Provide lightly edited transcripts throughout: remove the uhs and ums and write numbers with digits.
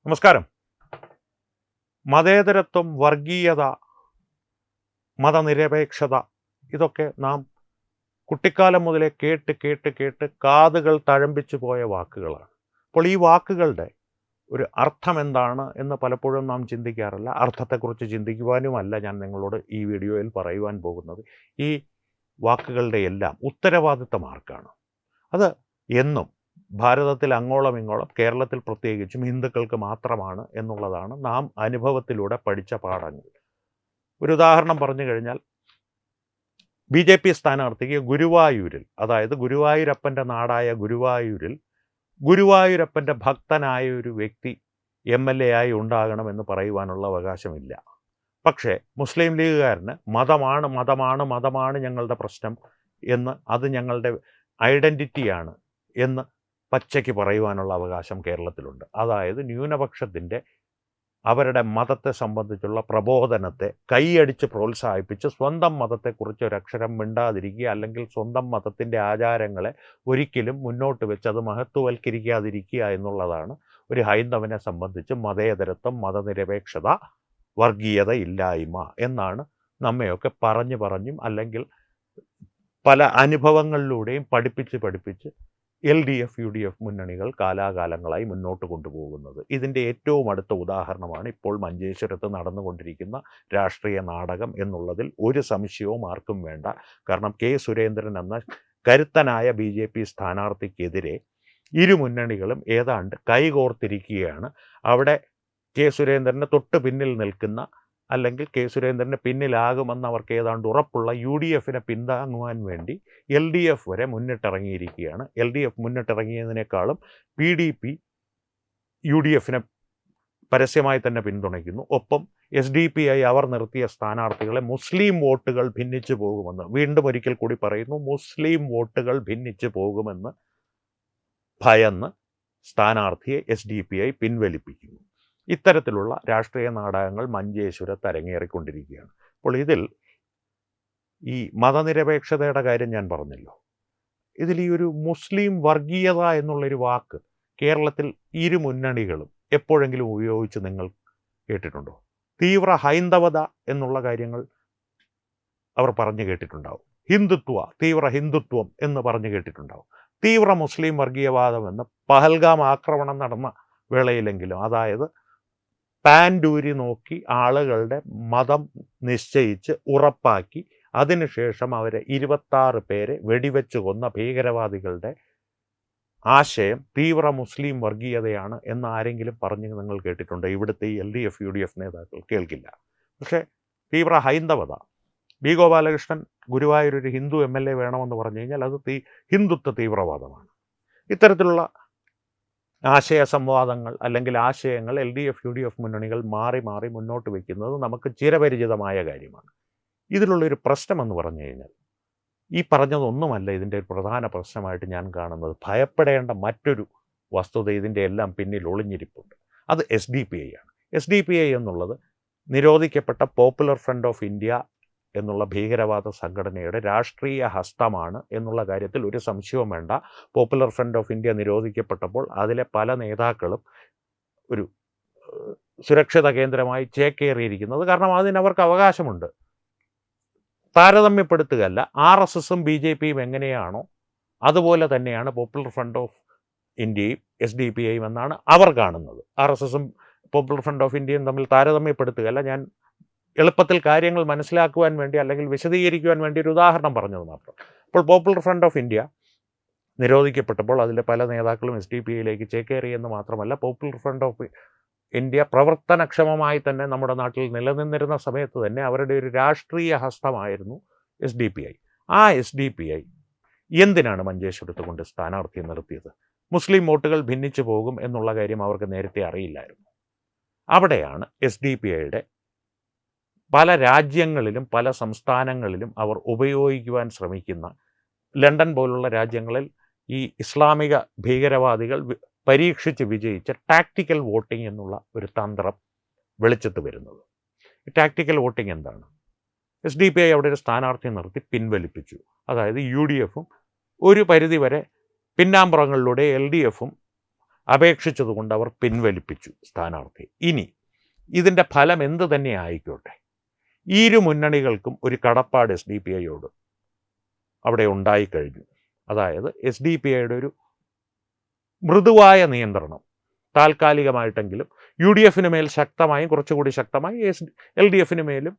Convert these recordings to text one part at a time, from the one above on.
നമസ്കാരം. മതേതരത്വം, വർഗീയത, മതനിരപേക്ഷത ഇതൊക്കെ നാം കുട്ടിക്കാലം മുതലേ കേട്ട് കേട്ട് കേട്ട് കാതുകൾ തഴമ്പിച്ചു പോയ വാക്കുകളാണ്. അപ്പോൾ ഈ വാക്കുകളുടെ ഒരു അർത്ഥം എന്താണ് എന്ന് പലപ്പോഴും നാം ചിന്തിക്കാറില്ല. അർത്ഥത്തെക്കുറിച്ച് ചിന്തിക്കുവാനുമല്ല ഞാൻ നിങ്ങളോട് ഈ വീഡിയോയിൽ പറയുവാൻ പോകുന്നത്. ഈ വാക്കുകളുടെ എല്ലാം ഉത്തരവാദിത്തം ആർക്കാണ്? അത് എന്നും ഭാരതത്തിൽ അങ്ങോളം ഇങ്ങോളം, കേരളത്തിൽ പ്രത്യേകിച്ചും ഹിന്ദുക്കൾക്ക് മാത്രമാണ് എന്നുള്ളതാണ് നാം അനുഭവത്തിലൂടെ പഠിച്ച പാഠങ്ങൾ. ഒരു ഉദാഹരണം പറഞ്ഞു കഴിഞ്ഞാൽ, BJP സ്ഥാനാർത്ഥിക്ക് ഗുരുവായൂരിൽ, അതായത് ഗുരുവായൂരപ്പൻ്റെ നാടായ ഗുരുവായൂരിൽ ഗുരുവായൂരപ്പൻ്റെ ഭക്തനായ ഒരു വ്യക്തി MLA ആയി ഉണ്ടാകണമെന്ന് പറയുവാനുള്ള അവകാശമില്ല. പക്ഷേ മുസ്ലിം ലീഗുകാരന് മതമാണ് മതമാണ് മതമാണ് ഞങ്ങളുടെ പ്രശ്നം എന്ന്, അത് ഞങ്ങളുടെ ഐഡൻറ്റിറ്റിയാണ് എന്ന് പച്ചയ്ക്ക് പറയുവാനുള്ള അവകാശം കേരളത്തിലുണ്ട്. അതായത് ന്യൂനപക്ഷത്തിൻ്റെ അവരുടെ മതത്തെ സംബന്ധിച്ചുള്ള പ്രബോധനത്തെ കൈയടിച്ച് പ്രോത്സാഹിപ്പിച്ച് സ്വന്തം മതത്തെക്കുറിച്ച് ഒരക്ഷരം മിണ്ടാതിരിക്കുക, അല്ലെങ്കിൽ സ്വന്തം മതത്തിൻ്റെ ആചാരങ്ങളെ ഒരിക്കലും മുന്നോട്ട് വെച്ച് അത് മഹത്വവൽക്കരിക്കാതിരിക്കുക എന്നുള്ളതാണ് ഒരു ഹൈന്ദവനെ സംബന്ധിച്ച് മതേതരത്വം, മതനിരപേക്ഷത, വർഗീയത ഇല്ലായ്മ എന്നാണ് നമ്മയൊക്കെ പറഞ്ഞും അല്ലെങ്കിൽ പല അനുഭവങ്ങളിലൂടെയും പഠിപ്പിച്ച് LDF UDF മുന്നണികൾ കാലാകാലങ്ങളായി മുന്നോട്ട് കൊണ്ടുപോകുന്നത്. ഇതിൻ്റെ ഏറ്റവും അടുത്ത ഉദാഹരണമാണ് ഇപ്പോൾ മഞ്ചേശ്വരത്ത് നടന്നുകൊണ്ടിരിക്കുന്ന രാഷ്ട്രീയ നാടകം എന്നുള്ളതിൽ ഒരു സംശയവും ആർക്കും വേണ്ട. കാരണം K. സുരേന്ദ്രൻ എന്ന കരുത്തനായ BJP സ്ഥാനാർത്ഥിക്കെതിരെ ഇരു മുന്നണികളും ഏതാണ്ട് കൈകോർത്തിരിക്കുകയാണ്. അവിടെ K. സുരേന്ദ്രന് തൊട്ട് പിന്നിൽ നിൽക്കുന്ന, അല്ലെങ്കിൽ K. സുരേന്ദ്രന് പിന്നിലാകുമെന്ന് അവർക്ക് ഏതാണ്ട് ഉറപ്പുള്ള UDFനെ പിന്താങ്ങുവാൻ വേണ്ടി LDF വരെ മുന്നിട്ടിറങ്ങിയിരിക്കുകയാണ്. LDF മുന്നിട്ടിറങ്ങിയതിനേക്കാളും PDP UDFനെ പരസ്യമായി തന്നെ പിന്തുണയ്ക്കുന്നു. ഒപ്പം SDPI അവർ നിർത്തിയ സ്ഥാനാർത്ഥികളെ മുസ്ലിം വോട്ടുകൾ ഭിന്നിച്ചു പോകുമെന്ന്, വീണ്ടും ഒരിക്കൽ കൂടി പറയുന്നു, മുസ്ലിം വോട്ടുകൾ ഭിന്നിച്ചു പോകുമെന്ന് ഭയന്ന് സ്ഥാനാർത്ഥിയെ SDPI പിൻവലിപ്പിക്കുന്നു. ഇത്തരത്തിലുള്ള രാഷ്ട്രീയ നാടകങ്ങൾ മഞ്ചേശ്വരത്ത് അരങ്ങേറിക്കൊണ്ടിരിക്കുകയാണ്. അപ്പോൾ ഇതിൽ ഈ മതനിരപേക്ഷതയുടെ കാര്യം ഞാൻ പറഞ്ഞല്ലോ. ഇതിൽ ഈ ഒരു മുസ്ലിം വർഗീയത എന്നുള്ളൊരു വാക്ക് കേരളത്തിൽ ഇരു മുന്നണികളും എപ്പോഴെങ്കിലും ഉപയോഗിച്ച് നിങ്ങൾ കേട്ടിട്ടുണ്ടോ? തീവ്ര ഹൈന്ദവത എന്നുള്ള കാര്യങ്ങൾ അവർ പറഞ്ഞു കേട്ടിട്ടുണ്ടാവും. ഹിന്ദുത്വ, തീവ്ര ഹിന്ദുത്വം എന്ന് പറഞ്ഞു കേട്ടിട്ടുണ്ടാവും. തീവ്ര മുസ്ലിം വർഗീയവാദം എന്ന് പഹൽഗാം ആക്രമണം നടന്ന വേളയിലെങ്കിലും, അതായത് പാൻഡൂരി നോക്കി ആളുകളുടെ മതം നിശ്ചയിച്ച് ഉറപ്പാക്കി അതിനുശേഷം അവരെ 26 പേരെ വെടിവെച്ച് കൊന്ന ഭീകരവാദികളുടെ ആശയം തീവ്ര മുസ്ലിം വർഗീയതയാണ് എന്ന് ആരെങ്കിലും പറഞ്ഞ് നിങ്ങൾ കേട്ടിട്ടുണ്ടോ? ഇവിടുത്തെ ഈ LDF UDF നേതാക്കൾ കേൾക്കില്ല. പക്ഷേ തീവ്ര ഹൈന്ദവത, B. ഗോപാലകൃഷ്ണൻ ഗുരുവായൂർ ഒരു ഹിന്ദു MLA വേണമെന്ന് പറഞ്ഞു കഴിഞ്ഞാൽ അത് ഹിന്ദുത്വ തീവ്രവാദമാണ്. ഇത്തരത്തിലുള്ള ആശയ സംവാദങ്ങൾ അല്ലെങ്കിൽ ആശയങ്ങൾ LDF UDF മുന്നണികൾ മാറി മാറി മുന്നോട്ട് വയ്ക്കുന്നത് നമുക്ക് ചിരപരിചിതമായ കാര്യമാണ്. ഇതിലുള്ളൊരു പ്രശ്നമെന്ന് പറഞ്ഞു കഴിഞ്ഞാൽ, ഈ പറഞ്ഞതൊന്നുമല്ല ഇതിൻ്റെ ഒരു പ്രധാന പ്രശ്നമായിട്ട് ഞാൻ കാണുന്നത്. ഭയപ്പെടേണ്ട മറ്റൊരു വസ്തുത ഇതിൻ്റെ എല്ലാം പിന്നിൽ ഒളിഞ്ഞിരിപ്പുണ്ട്. അത് SDPI ആണ്. SDPI എന്നുള്ളത് നിരോധിക്കപ്പെട്ട പോപ്പുലർ ഫ്രണ്ട് ഓഫ് ഇന്ത്യ എന്നുള്ള ഭീകരവാദ സംഘടനയുടെ രാഷ്ട്രീയ ഹസ്തമാണ് എന്നുള്ള കാര്യത്തിൽ ഒരു സംശയവും വേണ്ട. പോപ്പുലർ ഫ്രണ്ട് ഓഫ് ഇന്ത്യ നിരോധിക്കപ്പെട്ടപ്പോൾ അതിലെ പല നേതാക്കളും ഒരു സുരക്ഷിത കേന്ദ്രമായി ചേക്കേറിയിരിക്കുന്നത് കാരണം അതിനവർക്ക് അവകാശമുണ്ട്. താരതമ്യപ്പെടുത്തുകയല്ല, RSSും BJPയും എങ്ങനെയാണോ അതുപോലെ തന്നെയാണ് പോപ്പുലർ ഫ്രണ്ട് ഓഫ് ഇന്ത്യയും SDPIയും എന്നാണ് അവർ കാണുന്നത്. RSSും പോപ്പുലർ ഫ്രണ്ട് ഓഫ് ഇന്ത്യയും തമ്മിൽ താരതമ്യപ്പെടുത്തുകയല്ല, ഞാൻ എളുപ്പത്തിൽ കാര്യങ്ങൾ മനസ്സിലാക്കുവാൻ വേണ്ടി അല്ലെങ്കിൽ വിശദീകരിക്കുവാൻ വേണ്ടി ഒരു ഉദാഹരണം പറഞ്ഞത് മാത്രം. അപ്പോൾ പോപ്പുലർ ഫ്രണ്ട് ഓഫ് ഇന്ത്യ നിരോധിക്കപ്പെട്ടപ്പോൾ അതിലെ പല നേതാക്കളും SDPIയിലേക്ക് ചേക്കേറിയെന്ന് മാത്രമല്ല, പോപ്പുലർ ഫ്രണ്ട് ഓഫ് ഇന്ത്യ പ്രവർത്തനക്ഷമമായി തന്നെ നമ്മുടെ നാട്ടിൽ നിലനിന്നിരുന്ന സമയത്ത് തന്നെ അവരുടെ ഒരു രാഷ്ട്രീയ ഹസ്തമായിരുന്നു SDPI. ആ SDPI എന്തിനാണ് മഞ്ചേശ്വരത്ത് കൊണ്ട് സ്ഥാനാർത്ഥിയെ നിർത്തിയത്? മുസ്ലിം വോട്ടുകൾ ഭിന്നിച്ചു പോകും എന്നുള്ള കാര്യം അവർക്ക് നേരത്തെ അറിയില്ലായിരുന്നു. അവിടെയാണ് SDPIയുടെ പല രാജ്യങ്ങളിലും പല സംസ്ഥാനങ്ങളിലും അവർ ഉപയോഗിക്കുവാൻ ശ്രമിക്കുന്ന, ലണ്ടൻ പോലുള്ള രാജ്യങ്ങളിൽ ഈ ഇസ്ലാമിക ഭീകരവാദികൾ പരീക്ഷിച്ച് വിജയിച്ച ടാക്റ്റിക്കൽ വോട്ടിംഗ് എന്നുള്ള ഒരു തന്ത്രം വെളിച്ചത്ത് വരുന്നത്. ഈ ടാക്റ്റിക്കൽ വോട്ടിംഗ് എന്താണ്? SDPI അവിടെ ഒരു സ്ഥാനാർത്ഥിയെ നിർത്തി പിൻവലിപ്പിച്ചു. അതായത് UDFും ഒരു പരിധിവരെ പിന്നാമ്പുറങ്ങളിലൂടെ LDFും അപേക്ഷിച്ചതുകൊണ്ട് അവർ പിൻവലിപ്പിച്ചു സ്ഥാനാർത്ഥി. ഇനി ഇതിൻ്റെ ഫലം എന്ത് തന്നെ ആയിക്കോട്ടെ, ഈ ഇരു മുന്നണികൾക്കും ഒരു കടപ്പാട് SDPIയോട് അവിടെ ഉണ്ടായിക്കഴിഞ്ഞു. അതായത് SDPIയുടെ ഒരു മൃദുവായ നിയന്ത്രണം താൽക്കാലികമായിട്ടെങ്കിലും UDFന് മേൽ ശക്തമായും കുറച്ചുകൂടി ശക്തമായി LDFന് മേലും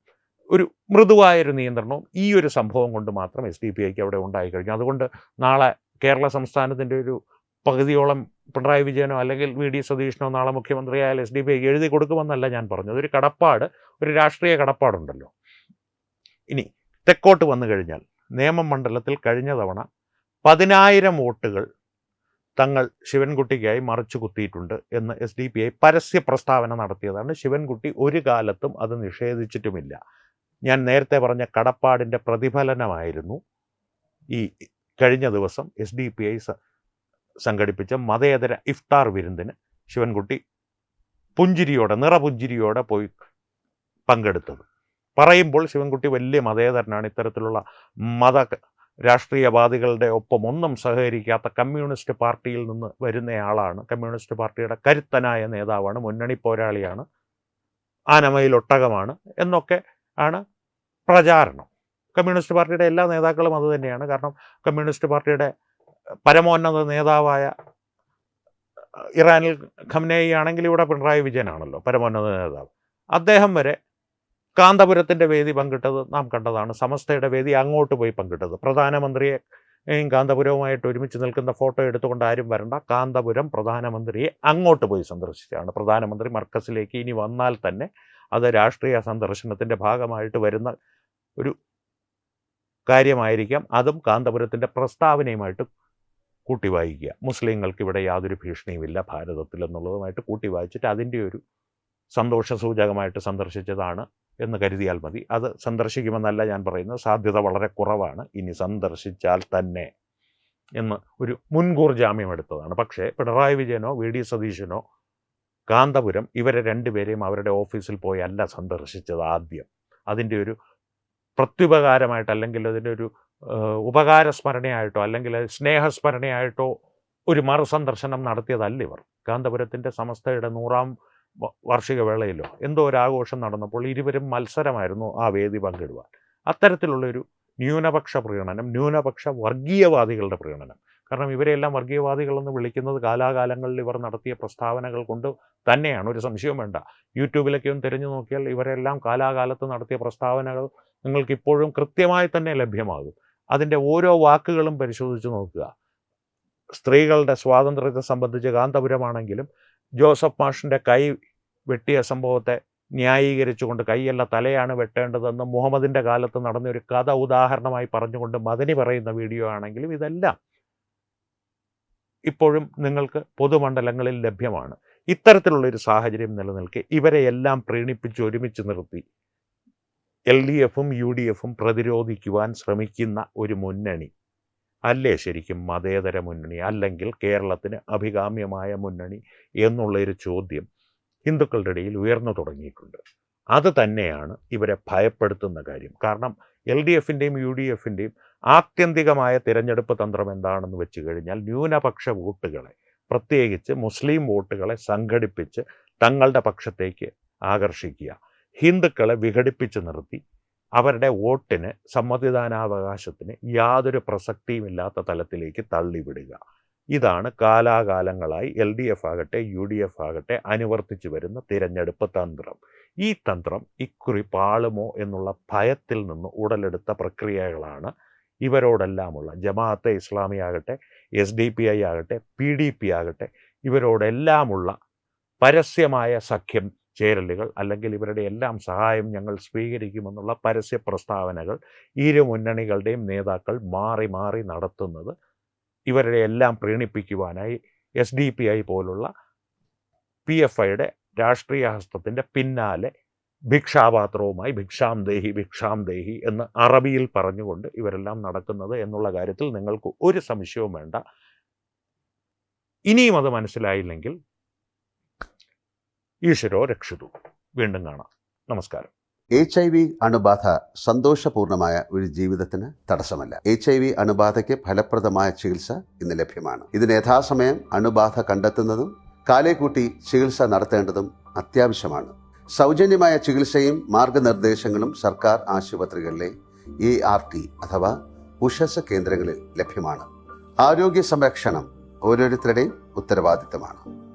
ഒരു മൃദുവായൊരു നിയന്ത്രണവും ഈ ഒരു സംഭവം കൊണ്ട് മാത്രം SDPIക്ക് അവിടെ ഉണ്ടായിക്കഴിഞ്ഞു. അതുകൊണ്ട് നാളെ കേരള സംസ്ഥാനത്തിൻ്റെ ഒരു പകുതിയോളം പിണറായി വിജയനോ അല്ലെങ്കിൽ VD സതീശനോ നാളെ മുഖ്യമന്ത്രിയായാൽ SDPIക്ക് എഴുതി കൊടുക്കുമെന്നല്ല ഞാൻ പറഞ്ഞത്. ഒരു കടപ്പാട്, ഒരു രാഷ്ട്രീയ കടപ്പാടുണ്ടല്ലോ. ഇനി തെക്കോട്ട് വന്നു കഴിഞ്ഞാൽ നേമം മണ്ഡലത്തിൽ കഴിഞ്ഞ തവണ 10,000 വോട്ടുകൾ തങ്ങൾ ശിവൻകുട്ടിക്കായി മറിച്ചു കുത്തിയിട്ടുണ്ട് എന്ന് SDPI പരസ്യ പ്രസ്താവന നടത്തിയതാണ്. ശിവൻകുട്ടി ഒരു കാലത്തും അത് നിഷേധിച്ചിട്ടുമില്ല. ഞാൻ നേരത്തെ പറഞ്ഞ കടപ്പാടിൻ്റെ പ്രതിഫലനമായിരുന്നു ഈ കഴിഞ്ഞ ദിവസം SDPI സംഘടിപ്പിച്ച മതേതര ഇഫ്താർ വിരുന്നിന് ശിവൻകുട്ടി നിറപുഞ്ചിരിയോടെ പോയി പങ്കെടുത്തത്. പറയുമ്പോൾ ശിവൻകുട്ടി വലിയ മതേതരനാണ്, ഇത്തരത്തിലുള്ള മത രാഷ്ട്രീയവാദികളുടെ ഒപ്പം ഒന്നും സഹകരിക്കാത്ത കമ്മ്യൂണിസ്റ്റ് പാർട്ടിയിൽ നിന്ന് വരുന്നയാളാണ്, കമ്മ്യൂണിസ്റ്റ് പാർട്ടിയുടെ കരുത്തനായ നേതാവാണ്, മുന്നണി പോരാളിയാണ്, ആനമയിലൊട്ടകമാണ് എന്നൊക്കെ ആണ് പ്രചാരണം. കമ്മ്യൂണിസ്റ്റ് പാർട്ടിയുടെ എല്ലാ നേതാക്കളും അത് തന്നെയാണ്. കാരണം കമ്മ്യൂണിസ്റ്റ് പാർട്ടിയുടെ പരമോന്നത നേതാവായ ഇറാനിൽ ഖംനേയി ആണെങ്കിൽ ഇവിടെ പിണറായി വിജയനാണല്ലോ പരമോന്നത നേതാവ്. അദ്ദേഹം വരെ കാന്തപുരത്തിൻ്റെ വേദി പങ്കിട്ടത് നാം കണ്ടതാണ്. സമസ്തയുടെ വേദി അങ്ങോട്ട് പോയി പങ്കിട്ടത്. പ്രധാനമന്ത്രിയെയും കാന്തപുരവുമായിട്ട് ഒരുമിച്ച് നിൽക്കുന്ന ഫോട്ടോ എടുത്തുകൊണ്ട് ആരും വരണ്ട, കാന്തപുരം പ്രധാനമന്ത്രിയെ അങ്ങോട്ട് പോയി സന്ദർശിച്ചാണ്. പ്രധാനമന്ത്രി മർക്കസിലേക്ക് ഇനി വന്നാൽ തന്നെ അത് രാഷ്ട്രീയ സന്ദർശനത്തിൻ്റെ ഭാഗമായിട്ട് വരുന്ന ഒരു കാര്യമായിരിക്കാം. അതും കാന്തപുരത്തിൻ്റെ പ്രസ്താവനയുമായിട്ട് കൂട്ടി വായിക്കുക. മുസ്ലിങ്ങൾക്ക് ഇവിടെ യാതൊരു ഭീഷണിയുമില്ല ഭാരതത്തിൽ എന്നുള്ളതുമായിട്ട് കൂട്ടി വായിച്ചിട്ട് അതിൻ്റെ ഒരു സന്തോഷസൂചകമായിട്ട് സന്ദർശിച്ചതാണ് എന്ന് കരുതിയാൽ മതി. അത് സന്ദർശിക്കുമെന്നല്ല ഞാൻ പറയുന്നത്, സാധ്യത വളരെ കുറവാണ് ഇനി സന്ദർശിച്ചാൽ തന്നെ എന്ന് ഒരു മുൻകൂർ ജാമ്യം എടുത്തതാണ്. പക്ഷേ പിണറായി വിജയനോ VD സതീശനോ കാന്തപുരം ഇവരെ രണ്ടുപേരെയും അവരുടെ ഓഫീസിൽ പോയി അല്ല സന്ദർശിച്ചത് ആദ്യം. അതിൻ്റെ ഒരു പ്രത്യുപകാരമായിട്ട് അല്ലെങ്കിൽ അതിൻ്റെ ഒരു ഉപകാരസ്മരണയായിട്ടോ അല്ലെങ്കിൽ സ്നേഹസ്മരണയായിട്ടോ ഒരു മറുസന്ദർശനം നടത്തിയതല്ല ഇവർ. കാന്തപുരത്തിൻ്റെ സമസ്തയുടെ 100ാം വാർഷിക വേളയിലോ എന്തോ ഒരു ആഘോഷം നടന്നപ്പോൾ ഇരുവരും മത്സരമായിരുന്നു ആ വേദി പങ്കിടുവാൻ. അത്തരത്തിലുള്ളൊരു ന്യൂനപക്ഷ പ്രീണനം, ന്യൂനപക്ഷ വർഗീയവാദികളുടെ പ്രീണനം. കാരണം ഇവരെല്ലാം വർഗീയവാദികളെന്ന് വിളിക്കുന്നത് കാലാകാലങ്ങളിൽ ഇവർ നടത്തിയ പ്രസ്താവനകൾ കൊണ്ട് തന്നെയാണ്, ഒരു സംശയവും വേണ്ട. യൂട്യൂബിലൊക്കെ ഒന്ന് തിരഞ്ഞു നോക്കിയാൽ ഇവരെല്ലാം കാലാകാലത്ത് നടത്തിയ പ്രസ്താവനകൾ നിങ്ങൾക്കിപ്പോഴും കൃത്യമായി തന്നെ ലഭ്യമാകും. അതിൻ്റെ ഓരോ വാക്കുകളും പരിശോധിച്ച് നോക്കുക. സ്ത്രീകളുടെ സ്വാതന്ത്ര്യത്തെ സംബന്ധിച്ച് കാന്തപുരമാണെങ്കിലും ജോസഫ് മാഷിൻ്റെ കൈ വെട്ടിയ സംഭവത്തെ ന്യായീകരിച്ചുകൊണ്ട് കൈയല്ല തലയാണ് വെട്ടേണ്ടതെന്ന് മുഹമ്മദിൻ്റെ കാലത്ത് നടന്ന ഒരു കഥ ഉദാഹരണമായി പറഞ്ഞുകൊണ്ട് മദനി പറയുന്ന വീഡിയോ ആണെങ്കിലും ഇതെല്ലാം ഇപ്പോഴും നിങ്ങൾക്ക് പൊതുമണ്ഡലങ്ങളിൽ ലഭ്യമാണ്. ഇത്തരത്തിലുള്ളൊരു സാഹചര്യം നിലനിൽക്കെ ഇവരെയെല്ലാം പ്രീണിപ്പിച്ച് ഒരുമിച്ച് നിർത്തി LDFും UDFും പ്രതിരോധിക്കുവാൻ ശ്രമിക്കുന്ന ഒരു മുന്നണി അല്ലേ ശരിക്കും മതേതര മുന്നണി, അല്ലെങ്കിൽ കേരളത്തിന് അഭികാമ്യമായ മുന്നണി എന്നുള്ളൊരു ചോദ്യം ഹിന്ദുക്കളുടെ ഇടയിൽ ഉയർന്നു തുടങ്ങിയിട്ടുണ്ട്. അത് തന്നെയാണ് ഇവരെ ഭയപ്പെടുത്തുന്ന കാര്യം. കാരണം LDFിൻ്റെയും UDFിൻ്റെയും ആത്യന്തികമായ തിരഞ്ഞെടുപ്പ് തന്ത്രം എന്താണെന്ന് വെച്ച് കഴിഞ്ഞാൽ ന്യൂനപക്ഷ വോട്ടുകളെ, പ്രത്യേകിച്ച് മുസ്ലിം വോട്ടുകളെ സംഘടിപ്പിച്ച് തങ്ങളുടെ പക്ഷത്തേക്ക് ആകർഷിക്കുക, ഹിന്ദുക്കളെ വിഘടിപ്പിച്ച് നിർത്തി അവരുടെ വോട്ടിന്, സമ്മതിദാനാവകാശത്തിന് യാതൊരു പ്രസക്തിയുമില്ലാത്ത തലത്തിലേക്ക് തള്ളിവിടുക. ഇതാണ് കാലാകാലങ്ങളായി LDF ആകട്ടെ UDF ആകട്ടെ അനുവർത്തിച്ചു വരുന്ന തിരഞ്ഞെടുപ്പ് തന്ത്രം. ഈ തന്ത്രം ഇക്കുറി പാളുമോ എന്നുള്ള ഭയത്തിൽ നിന്ന് ഉടലെടുത്ത പ്രക്രിയകളാണ് ഇവരോടെല്ലാമുള്ള ജമാഅത്തെ ഇസ്ലാമി ആകട്ടെ, SDPI ആകട്ടെ, PDP ആകട്ടെ, ഇവരോടെല്ലാമുള്ള പരസ്യമായ സഖ്യം ചേരലുകൾ അല്ലെങ്കിൽ ഇവരുടെ എല്ലാം സഹായം ഞങ്ങൾ സ്വീകരിക്കുമെന്നുള്ള പരസ്യ പ്രസ്താവനകൾ ഇരു മുന്നണികളുടെയും നേതാക്കൾ മാറി മാറി നടത്തുന്നത് ഇവരുടെ എല്ലാം പ്രീണിപ്പിക്കുവാനായി SDPI പോലുള്ള PFIയുടെ രാഷ്ട്രീയ ഹസ്തത്തിൻ്റെ പിന്നാലെ ഭിക്ഷാപാത്രവുമായി ഭിക്ഷാം ദേഹി എന്ന് അറബിയിൽ പറഞ്ഞുകൊണ്ട് ഇവരെല്ലാം നടക്കുന്നത് എന്നുള്ള കാര്യത്തിൽ നിങ്ങൾക്ക് ഒരു സംശയവും വേണ്ട. ഇനിയും അത് മനസ്സിലായില്ലെങ്കിൽ ഈശ്വരോ രക്ഷിതു. വീണ്ടും കാണാം. നമസ്കാരം. HIV അണുബാധ സന്തോഷപൂർണമായ ഒരു ജീവിതത്തിന് തടസ്സമല്ല. HIV അണുബാധയ്ക്ക് ഫലപ്രദമായ ചികിത്സ ഇന്ന് ലഭ്യമാണ്. ഇതിന് യഥാസമയം അണുബാധ കണ്ടെത്തുന്നതും കാലേക്കൂട്ടി ചികിത്സ നടത്തേണ്ടതും അത്യാവശ്യമാണ്. സൗജന്യമായ ചികിത്സയും മാർഗനിർദ്ദേശങ്ങളും സർക്കാർ ആശുപത്രികളിലെ ART അഥവാ ഉഷസ് കേന്ദ്രങ്ങളിൽ ലഭ്യമാണ്. ആരോഗ്യ സംരക്ഷണം ഓരോരുത്തരുടെയും ഉത്തരവാദിത്തമാണ്.